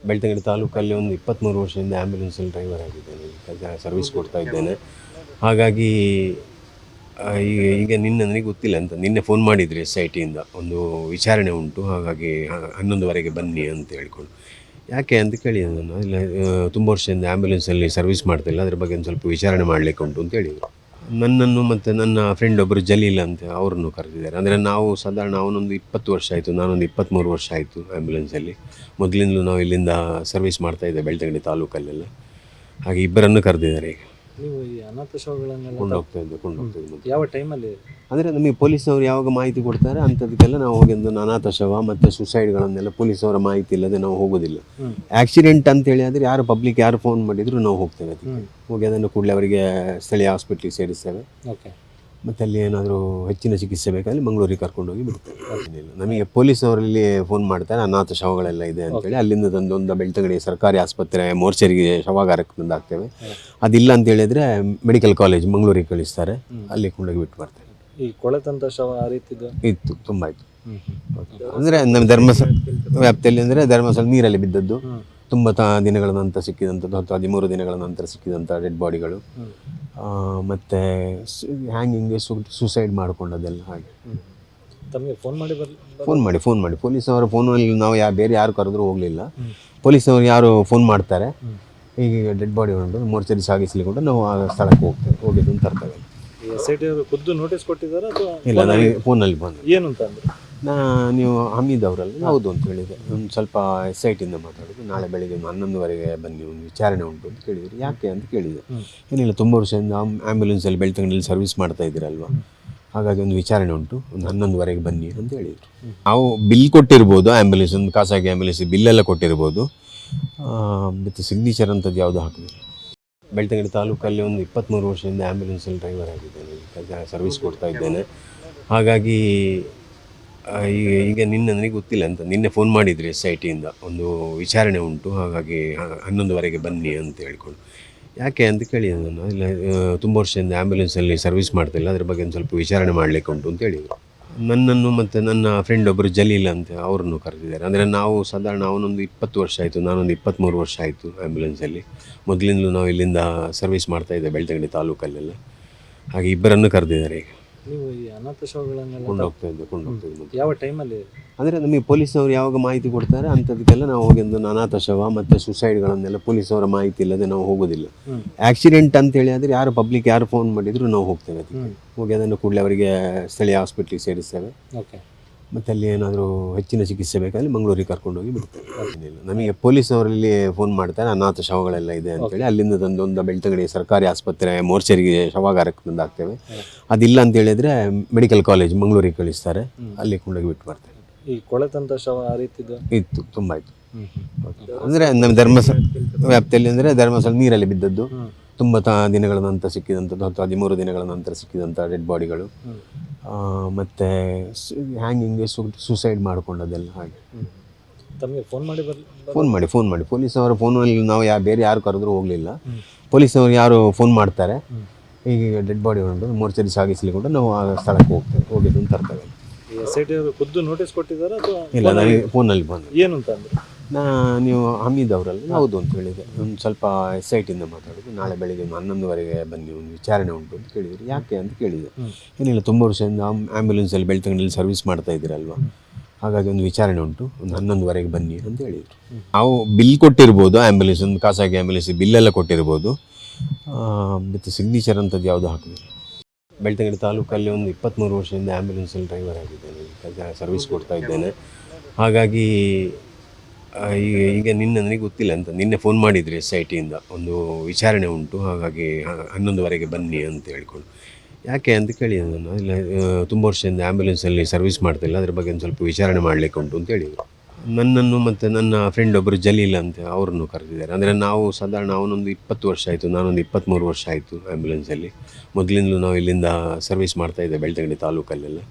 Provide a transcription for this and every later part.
ಬೆಳ್ತಂಗಡಿ ತಾಲೂಕಲ್ಲಿ ಒಂದು 23 ವರ್ಷದಿಂದ ಆ್ಯಂಬುಲೆನ್ಸಲ್ಲಿ ಡ್ರೈವರ್ ಆಗಿದ್ದೇನೆ, ಸರ್ವಿಸ್ ಕೊಡ್ತಾ ಇದ್ದೇನೆ. ಹಾಗಾಗಿ ಈಗ ನನಗೆ ಗೊತ್ತಿಲ್ಲ ಅಂತ ನಿನ್ನೆ ಫೋನ್ ಮಾಡಿದ್ರಿ SITಯಿಂದ ಒಂದು ವಿಚಾರಣೆ ಉಂಟು, ಹಾಗಾಗಿ 11ವರೆಗೆ ಬನ್ನಿ ಅಂತ ಹೇಳ್ಕೊಂಡು. ಯಾಕೆ ಅಂತ ಕೇಳಿದೆ ನಾನು. ಇಲ್ಲ ತುಂಬ ವರ್ಷದಿಂದ ಆ್ಯಂಬುಲೆನ್ಸಲ್ಲಿ ಸರ್ವಿಸ್ ಮಾಡ್ತಿಲ್ಲ, ಅದ್ರ ಬಗ್ಗೆ ಒಂದು ಸ್ವಲ್ಪ ವಿಚಾರಣೆ ಮಾಡಲಿಕ್ಕೆ ಉಂಟು ಅಂತ ಹೇಳಿದರು. ನನ್ನನ್ನು ಮತ್ತು ನನ್ನ ಫ್ರೆಂಡ್ ಒಬ್ಬರು ಜಲೀಲ್ ಅಂತ ಅವರನ್ನು ಕರೆದಿದ್ದಾರೆ. ಅಂದರೆ ನಾವು ಸಾಧಾರಣ ಅವನೊಂದು 20 ವರ್ಷ ಆಯಿತು, ನಾನೊಂದು 23 ವರ್ಷ ಆಯಿತು ಆ್ಯಂಬುಲೆನ್ಸಲ್ಲಿ. ಮೊದಲಿಂದಲೂ ನಾವು ಇಲ್ಲಿಂದ ಸರ್ವಿಸ್ ಮಾಡ್ತಾಯಿದ್ದೆ ಬೆಳ್ತಂಗಡಿ ತಾಲೂಕಲ್ಲೆಲ್ಲ. ಹಾಗೆ ಇಬ್ಬರನ್ನು ಕರೆದಿದ್ದಾರೆ. ಈಗ ನೀವು ಈ ಅನಾಥ ಶವಗಳನ್ನೆಲ್ಲ ಕೊಂಡೋಗ್ತಾ ಇದ್ದೆ. ಯಾವ ಟೈಮಲ್ಲಿ? ಅಂದರೆ ನಮಗೆ ಪೊಲೀಸವರು ಯಾವಾಗ ಮಾಹಿತಿ ಕೊಡ್ತಾರೆ ಅಂಥದಕ್ಕೆಲ್ಲ ನಾವು ಹೋಗಿ ಒಂದು ಅನಾಥ ಶವ ಮತ್ತು ಸುಸೈಡ್ಗಳನ್ನೆಲ್ಲ ಪೊಲೀಸವರ ಮಾಹಿತಿ ಇಲ್ಲದೆ ನಾವು ಹೋಗೋದಿಲ್ಲ. ಆಕ್ಸಿಡೆಂಟ್ ಅಂತೇಳಿ ಆದರೆ ಯಾರು ಪಬ್ಲಿಕ್ ಯಾರು ಫೋನ್ ಮಾಡಿದರೂ ನಾವು ಹೋಗ್ತೇವೆ. ಅದಕ್ಕೆ ಹೋಗಿ ಅದನ್ನು ಕೂಡಲೇ ಅವರಿಗೆ ಸ್ಥಳೀಯ ಹಾಸ್ಪಿಟ್ಲಿಗೆ ಸೇರಿಸ್ತೇವೆ. ಓಕೆ. ಮತ್ತು ಅಲ್ಲಿ ಏನಾದರೂ ಹೆಚ್ಚಿನ ಚಿಕಿತ್ಸೆ ಬೇಕಾದರೆ ಮಂಗಳೂರಿಗೆ ಕರ್ಕೊಂಡೋಗಿ ಬಿಡ್ತೇವೆ. ಏನಿಲ್ಲ, ನಮಗೆ ಪೊಲೀಸವರಲ್ಲಿ ಫೋನ್ ಮಾಡ್ತಾರೆ ಅನಾಥ ಶವಗಳೆಲ್ಲ ಇದೆ ಅಂತೇಳಿ. ಅಲ್ಲಿಂದ ತಂದು ಒಂದು ಬೆಳ್ತಂಗಡಿ ಸರ್ಕಾರಿ ಆಸ್ಪತ್ರೆ ಮೋರ್ಚರಿಗೆ ಶವಾಗಾರಕ್ಕೆ ತಂದು ಹಾಕ್ತೇವೆ. ಅದಿಲ್ಲ ಅಂತ ಹೇಳಿದರೆ ಮೆಡಿಕಲ್ ಕಾಲೇಜ್ ಮಂಗಳೂರಿಗೆ ಕಳಿಸ್ತಾರೆ, ಅಲ್ಲಿ ಕೊಂಡೋಗಿ ಬಿಟ್ಟು ಬರ್ತೇವೆ. ಈ ಕೊಳೆತಂಥ ಶವ ಆ ರೀತಿದು ಇತ್ತು, ತುಂಬ ಇತ್ತು. ಅಂದರೆ ನಮ್ಮ ಧರ್ಮಸ್ಥಳ ವ್ಯಾಪ್ತಿಯಲ್ಲಿ ಅಂದರೆ ಧರ್ಮಸ್ಥಳ ನೀರಲ್ಲಿ ಬಿದ್ದದ್ದು, ತುಂಬ ದಿನಗಳ ನಂತರ ಸಿಕ್ಕಿದಂಥದ್ದು, 13 ದಿನಗಳ ನಂತರ ಸಿಕ್ಕಿದಂಥ ಡೆಡ್ ಬಾಡಿಗಳು, ಮತ್ತು ಹ್ಯಾಂಗಿಂಗ್ಗೆ ಸುಸೈಡ್ ಮಾಡಿಕೊಂಡದೆಲ್ಲ. ಹಾಗೆ ತಮಗೆ ಫೋನ್ ಮಾಡಿ ಪೊಲೀಸವರ ಫೋನಲ್ಲಿ ನಾವು ಬೇರೆ ಯಾರು ಕರೆದ್ರೂ ಹೋಗಲಿಲ್ಲ. ಪೊಲೀಸವರು ಯಾರು ಫೋನ್ ಮಾಡ್ತಾರೆ, ಈಗ ಡೆಡ್ ಬಾಡಿ ಉಂಟು ಮೋರ್ಚರಿ ಸಾಗಿಸ್ಲಿಕ್ಕೆ ನಾವು ಆ ಸ್ಥಳಕ್ಕೆ ಹೋಗಿದ್ದು ತರ್ತೇವೆ. SIT ಅವರು ಖುದ್ದು ನೋಟಿಸ್ ಕೊಟ್ಟಿದ್ದಾರೆ ಅಥವಾ? ಇಲ್ಲ, ನನಗೆ ಫೋನಲ್ಲಿ ಬಂದು ಏನು ಅಂತ ಅಂದರೆ ನೀವು ಹಮೀದ್ ಅವರಲ್ಲ? ಹೌದು ಅಂತ ಹೇಳಿದೆ. ಒಂದು ಸ್ವಲ್ಪ SITಯಿಂದ ಮಾತಾಡೋದು, ನಾಳೆ ಬೆಳಿಗ್ಗೆ 11ವರೆಗೆ ಬನ್ನಿ, ಒಂದು ವಿಚಾರಣೆ ಉಂಟು ಅಂತ ಕೇಳಿದರು. ಯಾಕೆ ಅಂತ ಕೇಳಿದೆ. ಏನಿಲ್ಲ, ತುಂಬ ವರ್ಷದಿಂದ ಆ್ಯಂಬುಲೆನ್ಸಲ್ಲಿ ಬೆಳ್ತಂಗಡಿಯಲ್ಲಿ ಸರ್ವಿಸ್ ಮಾಡ್ತಾ ಇದ್ದೀರಲ್ವ, ಹಾಗಾಗಿ ಒಂದು ವಿಚಾರಣೆ ಉಂಟು, ಒಂದು 11ವರೆಗೆ ಬನ್ನಿ ಅಂತ ಹೇಳಿದರು. ನಾವು ಬಿಲ್ ಕೊಟ್ಟಿರ್ಬೋದು, ಆ್ಯಂಬುಲೆನ್ಸ್ ಒಂದು ಖಾಸಗಿ ಆ್ಯಂಬುಲೆನ್ಸ್ ಬಿಲ್ಲೆಲ್ಲ ಕೊಟ್ಟಿರ್ಬೋದು, ಮತ್ತು ಸಿಗ್ನೇಚರ್ ಅಂಥದ್ದು ಯಾವುದು ಹಾಕಿದ್ರು. ಬೆಳ್ತಂಗಡಿ ತಾಲೂಕಲ್ಲಿ ಒಂದು 23 ವರ್ಷದಿಂದ ಆ್ಯಂಬುಲೆನ್ಸಲ್ಲಿ ಡ್ರೈವರ್ ಆಗಿದ್ದೇನೆ, ಸರ್ವಿಸ್ ಕೊಡ್ತಾ ಇದ್ದೇನೆ. ಹಾಗಾಗಿ ಈಗ ನನಗೆ ಗೊತ್ತಿಲ್ಲ ಅಂತ ನಿನ್ನೆ ಫೋನ್ ಮಾಡಿದ್ರಿ SITಯಿಂದ ಒಂದು ವಿಚಾರಣೆ ಉಂಟು, ಹಾಗಾಗಿ 11ವರೆಗೆ ಬನ್ನಿ ಅಂತ ಹೇಳ್ಕೊಂಡು. ಯಾಕೆ ಅಂತ ಕೇಳಿದೆ ನಾನು. ಇಲ್ಲ ತುಂಬ ವರ್ಷದಿಂದ ಆ್ಯಂಬುಲೆನ್ಸಲ್ಲಿ ಸರ್ವಿಸ್ ಮಾಡ್ತಿಲ್ಲ, ಅದ್ರ ಬಗ್ಗೆ ಒಂದು ಸ್ವಲ್ಪ ವಿಚಾರಣೆ ಮಾಡಲಿಕ್ಕೆ ಉಂಟು ಅಂತ ಹೇಳಿದರು. ನನ್ನನ್ನು ಮತ್ತು ನನ್ನ ಫ್ರೆಂಡ್ ಒಬ್ಬರು ಜಲೀಲ್ ಅಂತ ಅವರನ್ನು ಕರೆದಿದ್ದಾರೆ. ಅಂದರೆ ನಾವು ಸಾಧಾರಣ ಅವನೊಂದು 20 ವರ್ಷ ಆಯಿತು, ನಾನೊಂದು 23 ವರ್ಷ ಆಯಿತು ಆ್ಯಂಬುಲೆನ್ಸಲ್ಲಿ. ಮೊದಲಿಂದಲೂ ನಾವು ಇಲ್ಲಿಂದ ಸರ್ವಿಸ್ ಮಾಡ್ತಾಯಿದ್ದೆ ಬೆಳ್ತಂಗಡಿ ತಾಲೂಕಲ್ಲೆಲ್ಲ. ಹಾಗೆ ಇಬ್ಬರನ್ನು ಕರೆದಿದ್ದಾರೆ. ಈಗ ನೀವು ಈ ಅನಾಥ ಶವಗಳನ್ನೆಲ್ಲ ಕೊಂಡೋಗ್ತಾ ಇದ್ದೆ. ಯಾವ ಟೈಮಲ್ಲಿ? ಅಂದರೆ ನಮಗೆ ಪೊಲೀಸವರು ಯಾವಾಗ ಮಾಹಿತಿ ಕೊಡ್ತಾರೆ ಅಂಥದಕ್ಕೆಲ್ಲ ನಾವು ಹೋಗಿ ಒಂದು ಅನಾಥ ಶವ ಮತ್ತು ಸುಸೈಡ್ಗಳನ್ನೆಲ್ಲ ಪೊಲೀಸವರ ಮಾಹಿತಿ ಇಲ್ಲದೆ ನಾವು ಹೋಗೋದಿಲ್ಲ. ಆಕ್ಸಿಡೆಂಟ್ ಅಂತೇಳಿ ಆದರೆ ಯಾರು ಪಬ್ಲಿಕ್ ಯಾರು ಫೋನ್ ಮಾಡಿದರೂ ನಾವು ಹೋಗ್ತೇವೆ. ಅದಕ್ಕೆ ಹೋಗಿ ಅದನ್ನು ಕೂಡಲೇ ಅವರಿಗೆ ಸ್ಥಳೀಯ ಹಾಸ್ಪಿಟ್ಲಿಗೆ ಸೇರಿಸ್ತೇವೆ. ಓಕೆ. ಮತ್ತು ಅಲ್ಲಿ ಏನಾದರೂ ಹೆಚ್ಚಿನ ಚಿಕಿತ್ಸೆ ಬೇಕಾದರೆ ಮಂಗಳೂರಿಗೆ ಕರ್ಕೊಂಡೋಗಿ ಬಿಡ್ತೇವೆ. ಏನಿಲ್ಲ, ನಮಗೆ ಪೊಲೀಸವರಲ್ಲಿ ಫೋನ್ ಮಾಡ್ತಾರೆ ಅನಾಥ ಶವಗಳೆಲ್ಲ ಇದೆ ಅಂತೇಳಿ. ಅಲ್ಲಿಂದ ತಂದು ಒಂದು ಬೆಳ್ತಂಗಡಿ ಸರ್ಕಾರಿ ಆಸ್ಪತ್ರೆ ಮೋರ್ಚರಿಗೆ ಶವಾಗಾರಕ್ಕೆ ತಂದು ಹಾಕ್ತೇವೆ. ಅದಿಲ್ಲ ಅಂತ ಹೇಳಿದರೆ ಮೆಡಿಕಲ್ ಕಾಲೇಜ್ ಮಂಗಳೂರಿಗೆ ಕಳಿಸ್ತಾರೆ, ಅಲ್ಲಿ ಕೊಂಡೋಗಿ ಬಿಟ್ಟು ಬರ್ತೇವೆ. ಈ ಕೊಳೆತಂಥ ಶವ ಆ ರೀತಿದು ಇತ್ತು, ತುಂಬ ಇತ್ತು. ಅಂದರೆ ನಮ್ಮ ಧರ್ಮಸ್ಥಳ ವ್ಯಾಪ್ತಿಯಲ್ಲಿ ಅಂದರೆ ಧರ್ಮಸ್ಥಳ ನೀರಲ್ಲಿ ಬಿದ್ದದ್ದು, ತುಂಬ ದಿನಗಳ ನಂತರ ಸಿಕ್ಕಿದಂಥದ್ದು, 13 ದಿನಗಳ ನಂತರ ಸಿಕ್ಕಿದಂಥ ಡೆಡ್ ಬಾಡಿಗಳು, ಮತ್ತು ಹ್ಯಾಂಗಿಂಗ್ಗೆ ಸುಸೈಡ್ ಮಾಡಿಕೊಂಡದೆಲ್ಲ. ಹಾಗೆ ತಮಗೆ ಫೋನ್ ಮಾಡಿ ಪೊಲೀಸವರ ಫೋನಲ್ಲಿ ನಾವು ಬೇರೆ ಯಾರು ಕರೆದ್ರೂ ಹೋಗಲಿಲ್ಲ. ಪೊಲೀಸವರು ಯಾರು ಫೋನ್ ಮಾಡ್ತಾರೆ, ಈಗ ಡೆಡ್ ಬಾಡಿ ಉಂಟು ಮೋರ್ಚರಿ ಸಾಗಿಸ್ಲಿಕ್ಕೆ ನಾವು ಆ ಸ್ಥಳಕ್ಕೆ ಹೋಗಿದ್ದು ತರ್ತೇವೆ. SIT ಅವರು ಖುದ್ದು ನೋಟಿಸ್ ಕೊಟ್ಟಿದ್ದಾರೆ ಅಥವಾ? ಇಲ್ಲ, ನನಗೆ ಫೋನಲ್ಲಿ ಬಂದು ಏನು ಅಂತ ಅಂದರೆ ನೀವು ಹಮೀದ್ ಅವರಲ್ಲ? ಹೌದು ಅಂತ ಹೇಳಿದೆ. ಒಂದು ಸ್ವಲ್ಪ SITಯಿಂದ ಮಾತಾಡೋದು, ನಾಳೆ ಬೆಳಿಗ್ಗೆ 11ವರೆಗೆ ಬನ್ನಿ, ಒಂದು ವಿಚಾರಣೆ ಉಂಟು ಅಂತ ಕೇಳಿದರು. ಯಾಕೆ ಅಂತ ಕೇಳಿದೆ. ಏನಿಲ್ಲ, ತುಂಬ ವರ್ಷದಿಂದ ಆ್ಯಂಬುಲೆನ್ಸಲ್ಲಿ ಬೆಳ್ತಂಗಡಿಯಲ್ಲಿ ಸರ್ವಿಸ್ ಮಾಡ್ತಾ ಇದ್ದೀರಲ್ವ, ಹಾಗಾಗಿ ಒಂದು ವಿಚಾರಣೆ ಉಂಟು, ಒಂದು 11ವರೆಗೆ ಬನ್ನಿ ಅಂತ ಹೇಳಿದರು. ನಾವು ಬಿಲ್ ಕೊಟ್ಟಿರ್ಬೋದು, ಆ್ಯಂಬುಲೆನ್ಸ್ ಒಂದು ಖಾಸಗಿ ಆ್ಯಂಬುಲೆನ್ಸ್ ಬಿಲ್ಲೆಲ್ಲ ಕೊಟ್ಟಿರ್ಬೋದು, ಮತ್ತು ಸಿಗ್ನೇಚರ್ ಅಂಥದ್ದು ಯಾವುದು ಹಾಕಿದ್ರು. ಬೆಳ್ತಂಗಡಿ ತಾಲೂಕಲ್ಲಿ ಒಂದು 23 ವರ್ಷದಿಂದ ಆ್ಯಂಬುಲೆನ್ಸಲ್ಲಿ ಡ್ರೈವರ್ ಆಗಿದ್ದೇನೆ, ಸರ್ವಿಸ್ ಕೊಡ್ತಾ ಇದ್ದೇನೆ. ಹಾಗಾಗಿ ಈಗ ನನಗೆ ಗೊತ್ತಿಲ್ಲ ಅಂತ ನಿನ್ನೆ ಫೋನ್ ಮಾಡಿದ್ರಿ SITಯಿಂದ ಒಂದು ವಿಚಾರಣೆ ಉಂಟು, ಹಾಗಾಗಿ 11ವರೆಗೆ ಬನ್ನಿ ಅಂತ ಹೇಳ್ಕೊಂಡು. ಯಾಕೆ ಅಂತ ಕೇಳಿದೆ ನಾನು. ಇಲ್ಲ ತುಂಬ ವರ್ಷದಿಂದ ಆ್ಯಂಬುಲೆನ್ಸಲ್ಲಿ ಸರ್ವಿಸ್ ಮಾಡ್ತಿಲ್ಲ, ಅದ್ರ ಬಗ್ಗೆ ಒಂದು ಸ್ವಲ್ಪ ವಿಚಾರಣೆ ಮಾಡಲಿಕ್ಕೆ ಉಂಟು ಅಂತ ಹೇಳಿದರು. ನನ್ನನ್ನು ಮತ್ತು ನನ್ನ ಫ್ರೆಂಡ್ ಒಬ್ಬರು ಜಲೀಲ್ ಅಂತ ಅವರನ್ನು ಕರೆದಿದ್ದಾರೆ. ಅಂದರೆ ನಾವು ಸಾಧಾರಣ ಅವನೊಂದು 20 ವರ್ಷ ಆಯಿತು, ನಾನೊಂದು 23 ವರ್ಷ ಆಯಿತು ಆ್ಯಂಬುಲೆನ್ಸಲ್ಲಿ. ಮೊದಲಿಂದಲೂ ನಾವು ಇಲ್ಲಿಂದ ಸರ್ವಿಸ್ ಮಾಡ್ತಾಯಿದ್ದೆ ಬೆಳ್ತಂಗಡಿ ತಾಲೂಕಲ್ಲೆಲ್ಲ.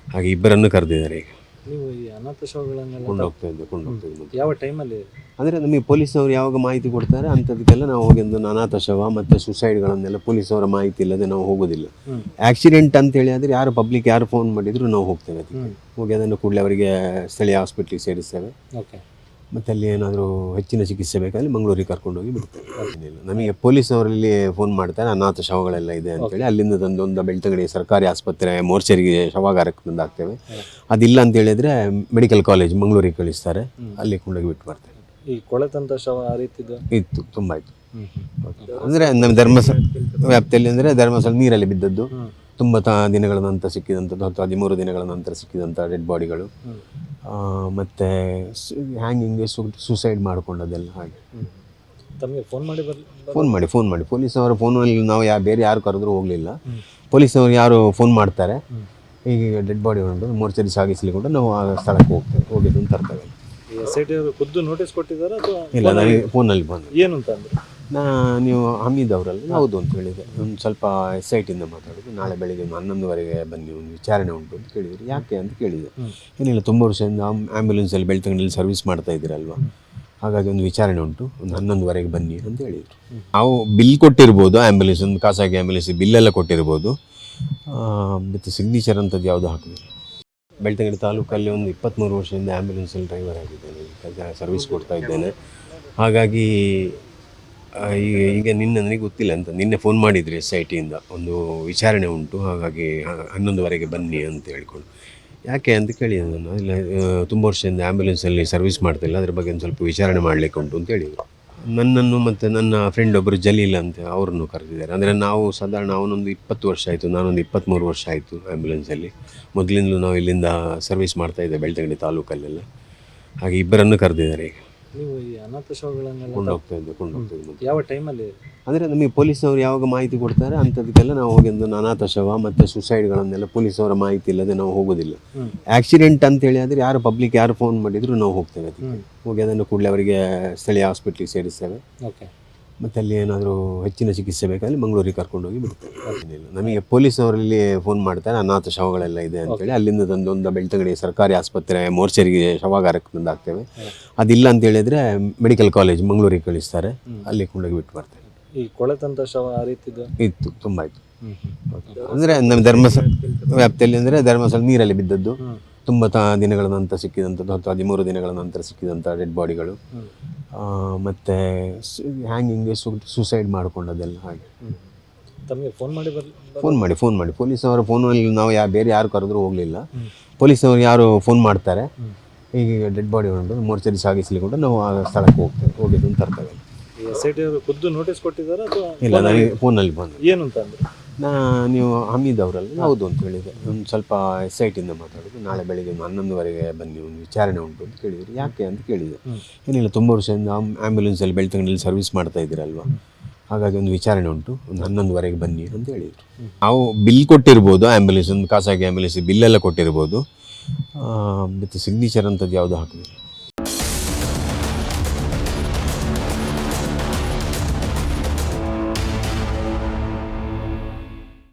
ಹಾಗೆ ಇಬ್ಬರನ್ನು ಕರೆದಿದ್ದಾರೆ. ಈಗ ನೀವು ಈ ಅನಾಥ ಶವಗಳನ್ನೆಲ್ಲ ಕೊಂಡೋಗ್ತಾ ಇದ್ದೆ. ಯಾವ ಟೈಮಲ್ಲಿ? ಅಂದರೆ ನಮಗೆ ಪೊಲೀಸವರು ಯಾವಾಗ ಮಾಹಿತಿ ಕೊಡ್ತಾರೆ ಅಂಥದಕ್ಕೆಲ್ಲ ನಾವು ಹೋಗಿ ಒಂದು ಅನಾಥ ಶವ ಮತ್ತು ಸುಸೈಡ್ಗಳನ್ನೆಲ್ಲ ಪೊಲೀಸವರ ಮಾಹಿತಿ ಇಲ್ಲದೆ ನಾವು ಹೋಗೋದಿಲ್ಲ. ಆಕ್ಸಿಡೆಂಟ್ ಅಂತೇಳಿ ಆದರೆ ಯಾರು ಪಬ್ಲಿಕ್ ಯಾರು ಫೋನ್ ಮಾಡಿದರೂ ನಾವು ಹೋಗ್ತೇವೆ. ಅದಕ್ಕೆ ಹೋಗಿ ಅದನ್ನು ಕೂಡಲೇ ಅವರಿಗೆ ಸ್ಥಳೀಯ ಹಾಸ್ಪಿಟ್ಲಿಗೆ ಸೇರಿಸ್ತೇವೆ. ಓಕೆ. ಮತ್ತು ಅಲ್ಲಿ ಏನಾದರೂ ಹೆಚ್ಚಿನ ಚಿಕಿತ್ಸೆ ಬೇಕಾದರೆ ಮಂಗಳೂರಿಗೆ ಕರ್ಕೊಂಡೋಗಿ ಬಿಡ್ತಾರೆ. ಏನಿಲ್ಲ, ನಮಗೆ ಪೊಲೀಸ್ನವರಲ್ಲಿ ಫೋನ್ ಮಾಡ್ತಾರೆ ಅನಾಥ ಶವಗಳೆಲ್ಲ ಇದೆ ಅಂತೇಳಿ. ಅಲ್ಲಿಂದ ತಂದು ಒಂದು ಬೆಳ್ತಂಗಡಿ ಸರ್ಕಾರಿ ಆಸ್ಪತ್ರೆ ಮೋರ್ಚರಿಗೆ ಶವಾಗಾರಕ್ಕೆ ತಂದು ಹಾಕ್ತೇವೆ. ಅದಿಲ್ಲ ಅಂತ ಹೇಳಿದರೆ ಮೆಡಿಕಲ್ ಕಾಲೇಜ್ ಮಂಗಳೂರಿಗೆ ಕಳಿಸ್ತಾರೆ, ಅಲ್ಲಿ ಕೊಂಡೋಗಿ ಬಿಟ್ಟು ಬರ್ತಾರೆ. ಈ ಕೊಳೆತಂತ ಶವ ಆ ರೀತಿದ್ದು ಇತ್ತು, ತುಂಬ ಇತ್ತು. ಅಂದರೆ ನಮ್ಮ ಧರ್ಮಸ್ಥಳ ವ್ಯಾಪ್ತಿಯಲ್ಲಿ ಅಂದರೆ ಧರ್ಮಸ್ಥಳ ನೀರಲ್ಲಿ ಬಿದ್ದದ್ದು, ತುಂಬ ದಿನಗಳ ನಂತರ ಸಿಕ್ಕಿದಂಥದ್ದು, 13 ದಿನಗಳ ನಂತರ ಸಿಕ್ಕಿದಂಥ ಡೆಡ್ ಬಾಡಿಗಳು, ಮತ್ತು ಹ್ಯಾಂಗಿಂಗ್ ಸುಸೈಡ್ ಮಾಡ್ಕೊಂಡದೆಲ್ಲ ಹಾಗೆ. ತಮಗೆ ಫೋನ್ ಮಾಡಿ ಪೊಲೀಸ್ನವರ ಫೋನಲ್ಲಿ ನಾವು ಬೇರೆ ಯಾರು ಕರೆದ್ರೂ ಹೋಗಲಿಲ್ಲ. ಪೊಲೀಸ್ನವ್ರು ಯಾರು ಫೋನ್ ಮಾಡ್ತಾರೆ, ಹೀಗೆ ಡೆಡ್ ಬಾಡಿ ಉಂಟು ಮೋರ್ಚರಿ ಸಾಗಿಸ್ಲಿಕ್ಕೆ ನಾವು ಆ ಸ್ಥಳಕ್ಕೆ ಹೋಗಿದ್ದು ಅಂತ ತರ್ತೇವೆ. SIT ಅವರು ಖುದ್ದು ನೋಟಿಸ್ ಕೊಟ್ಟಿದ್ದಾರೆ ಅಥವಾ ಇಲ್ಲ, ನನಗೆ ಫೋನಲ್ಲಿ ಬಂದು ಏನು ಅಂತ ಅಂದ್ರೆ ನೀವು ಹಮೀದ್ ಅವರಲ್ಲ? ಹೌದು ಅಂತ ಹೇಳಿದೆ. ಒಂದು ಸ್ವಲ್ಪ SIT ಇಂದ ಮಾತಾಡೋದು, ನಾಳೆ ಬೆಳಿಗ್ಗೆ 11:15 ಬನ್ನಿ, ಒಂದು ವಿಚಾರಣೆ ಉಂಟು ಅಂತ ಕೇಳಿದ್ರು. ಯಾಕೆ ಅಂತ ಕೇಳಿದೆ. ಏನಿಲ್ಲ, ತುಂಬ ವರ್ಷದಿಂದ ಆ್ಯಂಬುಲೆನ್ಸಲ್ಲಿ ಬೆಳ್ತಂಗಡಿಯಲ್ಲಿ ಸರ್ವಿಸ್ ಮಾಡ್ತಾ ಇದ್ದೀರಲ್ವ, ಹಾಗಾಗಿ ಒಂದು ವಿಚಾರಣೆ ಉಂಟು, ಒಂದು 11:15 ಬನ್ನಿ ಅಂತ ಹೇಳಿದರು. ನಾವು ಬಿಲ್ ಕೊಟ್ಟಿರ್ಬೋದು, ಆ್ಯಂಬುಲೆನ್ಸ್ ಒಂದು ಖಾಸಗಿ ಆ್ಯಂಬುಲೆನ್ಸ್ ಬಿಲ್ಲೆಲ್ಲ ಕೊಟ್ಟಿರ್ಬೋದು, ಮತ್ತು ಸಿಗ್ನೇಚರ್ ಅಂಥದ್ದು ಯಾವುದೂ ಹಾಕಿಲ್ಲ. ಬೆಳ್ತಂಗಡಿ ತಾಲೂಕಲ್ಲಿ ಒಂದು 23 ವರ್ಷದಿಂದ ಆ್ಯಂಬುಲೆನ್ಸಲ್ಲಿ ಡ್ರೈವರ್ ಆಗಿದ್ದೇನೆ, ಸರ್ವಿಸ್ ಕೊಡ್ತಾ ಇದ್ದೇನೆ. ಹಾಗಾಗಿ ಈಗ ನನಗೆ ಗೊತ್ತಿಲ್ಲ ಅಂತ ನಿನ್ನೆ ಫೋನ್ ಮಾಡಿದ್ರಿ SIT ಇಂದ, ಒಂದು ವಿಚಾರಣೆ ಉಂಟು, ಹಾಗಾಗಿ 11:15 ಬನ್ನಿ ಅಂತ ಹೇಳ್ಕೊಂಡು. ಯಾಕೆ ಅಂತ ಕೇಳಿದೆ ನಾನು. ಇಲ್ಲ, ತುಂಬ ವರ್ಷದಿಂದ ಆ್ಯಂಬುಲೆನ್ಸಲ್ಲಿ ಸರ್ವಿಸ್ ಮಾಡ್ತಿಲ್ಲ, ಅದ್ರ ಬಗ್ಗೆ ಒಂದು ಸ್ವಲ್ಪ ವಿಚಾರಣೆ ಮಾಡಲಿಕ್ಕೆ ಉಂಟು ಅಂತ ಹೇಳಿದರು. ನನ್ನನ್ನು ಮತ್ತು ನನ್ನ ಫ್ರೆಂಡ್ ಒಬ್ಬರು ಜಲೀಲ್ ಅಂತ ಅವರನ್ನು ಕರೆದಿದ್ದಾರೆ. ಅಂದರೆ ನಾವು ಸಾಧಾರಣ ಅವನೊಂದು 20 ವರ್ಷ ಆಯಿತು, ನಾನೊಂದು 23 ವರ್ಷ ಆಯಿತು ಆ್ಯಂಬುಲೆನ್ಸಲ್ಲಿ. ಮೊದಲಿಂದಲೂ ನಾವು ಇಲ್ಲಿಂದ ಸರ್ವಿಸ್ ಮಾಡ್ತಾಯಿದ್ದೆ ಬೆಳ್ತಂಗಡಿ ತಾಲೂಕಲ್ಲೆಲ್ಲ. ಹಾಗೆ ಇಬ್ಬರನ್ನು ಕರೆದಿದ್ದಾರೆ. ಈಗ ನೀವು ಈ ಅನಾಥ ಶವಗಳನ್ನೆಲ್ಲ ಕೊಂಡೋಗ್ತಾ ಇದ್ದೆ. ಯಾವ ಟೈಮಲ್ಲಿ? ಅಂದರೆ ನಮಗೆ ಪೊಲೀಸ್ನವರು ಯಾವಾಗ ಮಾಹಿತಿ ಕೊಡ್ತಾರೆ ಅಂಥದಕ್ಕೆಲ್ಲ ನಾವು ಹೋಗಿ ಒಂದು ಅನಾಥ ಶವ ಮತ್ತು ಸುಸೈಡ್ಗಳನ್ನೆಲ್ಲ ಪೊಲೀಸವರ ಮಾಹಿತಿ ಇಲ್ಲದೆ ನಾವು ಹೋಗೋದಿಲ್ಲ. ಆಕ್ಸಿಡೆಂಟ್ ಅಂತೇಳಿ ಆದರೆ ಯಾರು ಪಬ್ಲಿಕ್ ಯಾರು ಫೋನ್ ಮಾಡಿದರೂ ನಾವು ಹೋಗ್ತೇವೆ. ಅದಕ್ಕೆ ಹೋಗಿ ಅದನ್ನು ಕೂಡಲೇ ಅವರಿಗೆ ಸ್ಥಳೀಯ ಹಾಸ್ಪಿಟ್ಲಿಗೆ ಸೇರಿಸ್ತೇವೆ. ಓಕೆ. ಮತ್ತು ಅಲ್ಲಿ ಏನಾದರೂ ಹೆಚ್ಚಿನ ಚಿಕಿತ್ಸೆ ಬೇಕಾದರೆ ಮಂಗಳೂರಿಗೆ ಕರ್ಕೊಂಡೋಗಿ ಬಿಡ್ತೇವೆ. ಏನಿಲ್ಲ, ನಮಗೆ ಪೊಲೀಸ್ನವರಲ್ಲಿ ಫೋನ್ ಮಾಡ್ತಾರೆ ಅನಾಥ ಶವಗಳೆಲ್ಲ ಇದೆ ಅಂತೇಳಿ. ಅಲ್ಲಿಂದ ತಂದು ಒಂದು ಬೆಳ್ತಂಗಡಿ ಸರ್ಕಾರಿ ಆಸ್ಪತ್ರೆ ಮೋರ್ಚರಿಗೆ ಶವಾಗಾರಕ್ಕೆ ತಂದು ಹಾಕ್ತೇವೆ. ಅದಿಲ್ಲ ಅಂತ ಹೇಳಿದರೆ ಮೆಡಿಕಲ್ ಕಾಲೇಜ್ ಮಂಗಳೂರಿಗೆ ಕಳಿಸ್ತಾರೆ, ಅಲ್ಲಿ ಕೊಂಡೋಗಿ ಬಿಟ್ಟು ಬರ್ತಾರೆ. ಈ ಕೊಳೆತಂತ ಶವ ಆ ರೀತಿದ್ದು ಇತ್ತು, ತುಂಬ ಇತ್ತು. ಅಂದರೆ ನಮ್ಮ ಧರ್ಮಸ್ಥಳ ವ್ಯಾಪ್ತಿಯಲ್ಲಿ ಅಂದರೆ ಧರ್ಮಸ್ಥಳ ನೀರಲ್ಲಿ ಬಿದ್ದದ್ದು, ತುಂಬ ದಿನಗಳ ನಂತರ ಸಿಕ್ಕಿದಂಥದ್ದು, 13 ದಿನಗಳ ನಂತರ ಸಿಕ್ಕಿದಂಥ ಡೆಡ್ ಬಾಡಿಗಳು, ಮತ್ತು ಹ್ಯಾಂಗಿಂಗ್ ಸುಸೈಡ್ ಮಾಡ್ಕೊಂಡದೆಲ್ಲ ಹಾಗೆ. ತಮಗೆ ಫೋನ್ ಮಾಡಿ ಪೊಲೀಸ್ನವರ ಫೋನಲ್ಲಿ ನಾವು ಬೇರೆ ಯಾರು ಕರೆದ್ರೂ ಹೋಗಲಿಲ್ಲ. ಪೊಲೀಸ್ನವ್ರು ಯಾರು ಫೋನ್ ಮಾಡ್ತಾರೆ, ಹೀಗೆ ಡೆಡ್ ಬಾಡಿ ಉಂಟು ಮೋರ್ಚರಿ ಸಾಗಿಸ್ಲಿಕ್ಕೆ ನಾವು ಆ ಸ್ಥಳಕ್ಕೆ ಹೋಗಿದ್ದು ಅಂತ ತರ್ತೇವೆ. SIT ಅವರು ಖುದ್ದು ನೋಟಿಸ್ ಕೊಟ್ಟಿದ್ದಾರೆ ಅಥವಾ ಇಲ್ಲ, ನನಗೆ ಫೋನಲ್ಲಿ ಬಂದು ಏನು ಅಂತ ಅಂದ್ರೆ ನೀವು ಹಮೀದ್ ಅವರಲ್ಲ? ಹೌದು ಅಂತ ಹೇಳಿದೆ. ಒಂದು ಸ್ವಲ್ಪ SIT ಇಂದ ಮಾತಾಡೋದು, ನಾಳೆ ಬೆಳಿಗ್ಗೆ 11:15 ಬನ್ನಿ, ಒಂದು ವಿಚಾರಣೆ ಉಂಟು ಅಂತ ಕೇಳಿದ್ರು. ಯಾಕೆ ಅಂತ ಕೇಳಿದೆ. ಏನಿಲ್ಲ, ತುಂಬ ವರ್ಷದಿಂದ ಆ್ಯಂಬುಲೆನ್ಸಲ್ಲಿ ಬೆಳ್ತಂಗಡಿಯಲ್ಲಿ ಸರ್ವಿಸ್ ಮಾಡ್ತಾ ಇದ್ದೀರಲ್ವ, ಹಾಗಾಗಿ ಒಂದು ವಿಚಾರಣೆ ಉಂಟು, ಒಂದು 11:15 ಬನ್ನಿ ಅಂತ ಹೇಳಿದರು. ನಾವು ಬಿಲ್ ಕೊಟ್ಟಿರ್ಬೋದು, ಆ್ಯಂಬುಲೆನ್ಸ್ ಒಂದು ಖಾಸಗಿ ಆ್ಯಂಬುಲೆನ್ಸ್ ಬಿಲ್ಲೆಲ್ಲ ಕೊಟ್ಟಿರ್ಬೋದು, ಮತ್ತು ಸಿಗ್ನೇಚರ್ ಅಂಥದ್ದು ಯಾವುದೂ ಹಾಕಿಲ್ಲ.